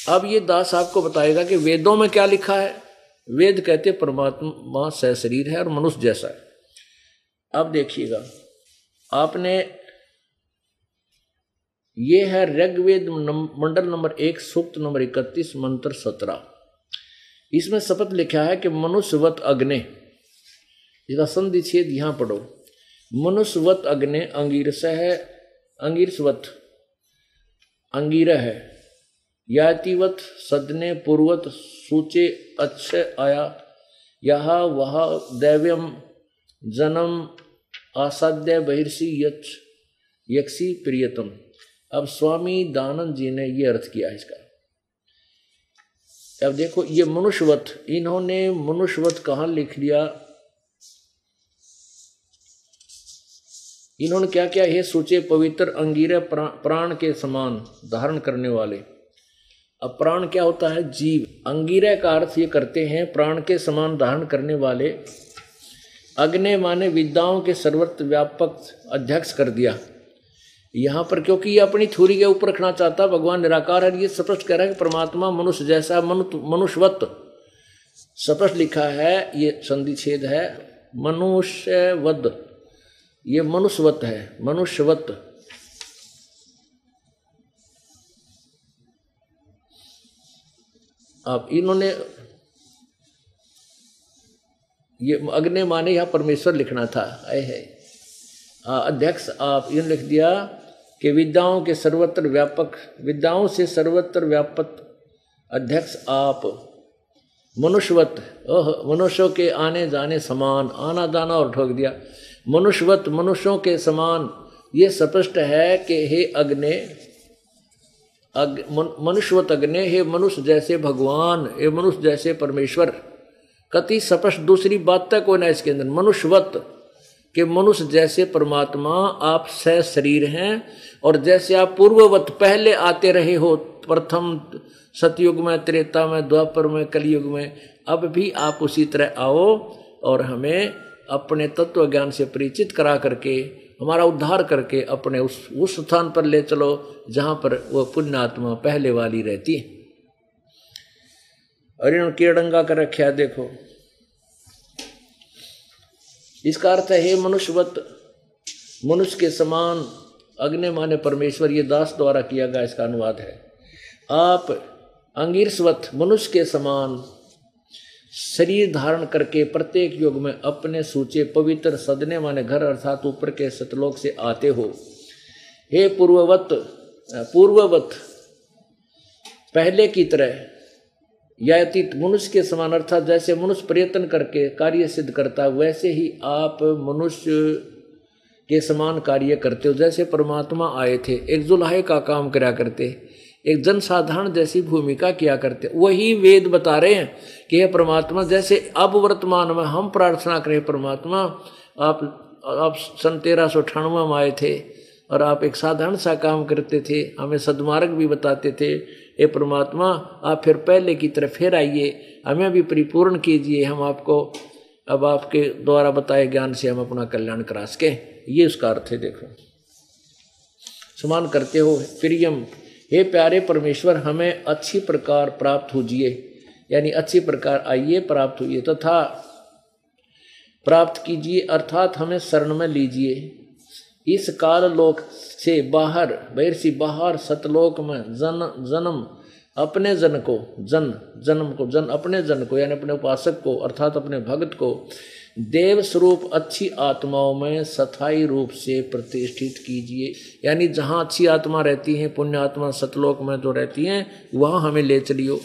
अब ये दास आपको बताएगा कि वेदों में क्या लिखा है। वेद कहते परमात्मा सशरीर है और मनुष्य जैसा है। अब देखिएगा, आपने ये है ऋग्वेद मंडल नंबर 1 सूक्त नंबर 31 मंत्र 17। इसमें शपथ लिखा है कि मनुष्यवत अग्नि, इसका संधि छेद यहां पढ़ो, मनुष्यवत अग्नि अंगीरस है, अंगीरसवत अंगीर है, यातिवत सदने पूर्वत सूचे अच्छे आया, यह वह दैव्यम जन्म आसाध्य बहिर्षि यक्षी प्रियतम। अब स्वामी दानंद जी ने ये अर्थ किया इसका। अब देखो ये मनुष्यवत, इन्होंने मनुष्यवत कहाँ लिख लिया, इन्होंने क्या किया, हे सोचे पवित्र अंगीर प्राण के समान धारण करने वाले। अब प्राण क्या होता है, जीव। अंगीरह का अर्थ ये करते हैं प्राण के समान धारण करने वाले। अग्नि माने विद्याओं के सर्वत्र व्यापक अध्यक्ष कर दिया यहाँ पर, क्योंकि ये अपनी थोड़ी के ऊपर रखना चाहता, भगवान निराकार है। ये स्पष्ट कह रहा है कि परमात्मा मनुष्य जैसा, मनुष्यवत स्पष्ट लिखा है, ये संधि छेद है, मनुष्यवद, ये मनुष्यवत है, मनुष्यवत। अब इन्होंने ये अग्नि माने यहाँ परमेश्वर लिखना था, है अध्यक्ष। आप इन लिख दिया कि विद्याओं के सर्वत्र व्यापक, विद्याओं से सर्वत्र व्यापक अध्यक्ष आप, मनुष्यवत, मनुष्यों के आने जाने समान, आना जाना और ठोक दिया, मनुष्यवत मनुष्यों के समान। ये स्पष्ट है कि हे अग्नि, मनुष्यवत अग्नि, हे मनुष्य जैसे भगवान, हे मनुष्य जैसे परमेश्वर। कति स्पष्ट दूसरी बात तक कोई ना इसके अंदर, मनुष्यवत कि मनुष्य जैसे परमात्मा आप सशरीर हैं, और जैसे आप पूर्ववत पहले आते रहे हो, प्रथम सतयुग में, त्रेता में, द्वापर में, कलयुग में, अब भी आप उसी तरह आओ और हमें अपने तत्व ज्ञान से परिचित करा करके, हमारा उद्धार करके अपने उस स्थान पर ले चलो जहां पर वो पुण्यात्मा पहले वाली रहती है। और इन्होंने केड़ंगा कर रखा है, देखो इसका अर्थ है हे मनुष्यवत, मनुष्य के समान, अग्नि माने परमेश्वर, ये दास द्वारा किया गया इसका अनुवाद है। आप अंगीरसवत मनुष्य के समान शरीर धारण करके प्रत्येक युग में अपने सूचे पवित्र सदने माने घर अर्थात ऊपर के सतलोक से आते हो। हे पूर्ववत, पूर्ववत पहले की तरह, या अतीत मनुष्य के समान अर्थात जैसे मनुष्य प्रयत्न करके कार्य सिद्ध करता, वैसे ही आप मनुष्य के समान कार्य करते हो। जैसे परमात्मा आए थे, एक जुल्हे का काम करा करते, एक जनसाधारण जैसी भूमिका किया करते, वही वेद बता रहे हैं कि यह परमात्मा जैसे अब वर्तमान में हम प्रार्थना करें, परमात्मा आप सन 1398 में आए थे और आप एक साधारण सा काम करते थे, हमें सद्मार्ग भी बताते थे। ये परमात्मा आप फिर पहले की तरफ फिर आइए, हमें भी परिपूर्ण कीजिए, हम आपको अब आपके द्वारा बताए ज्ञान से हम अपना कल्याण करा सके। ये उसका अर्थ है। देखो समान करते हो प्रियम, हे प्यारे परमेश्वर, हमें अच्छी प्रकार प्राप्त होजिए, यानी अच्छी प्रकार आइए प्राप्त होइए, तथा प्राप्त कीजिए अर्थात हमें शरण में लीजिए। इस काल लोक से बाहर, बहिर्षि बाहर सतलोक में जन्म अपने जन को, जन्म को, अपने जन को यानी अपने उपासक को अर्थात अपने भक्त को देव स्वरूप अच्छी आत्माओं में स्थायी रूप से प्रतिष्ठित कीजिए। यानी जहाँ अच्छी आत्मा रहती हैं, पुण्य आत्मा सतलोक में जो रहती हैं, वहाँ हमें ले चलियो।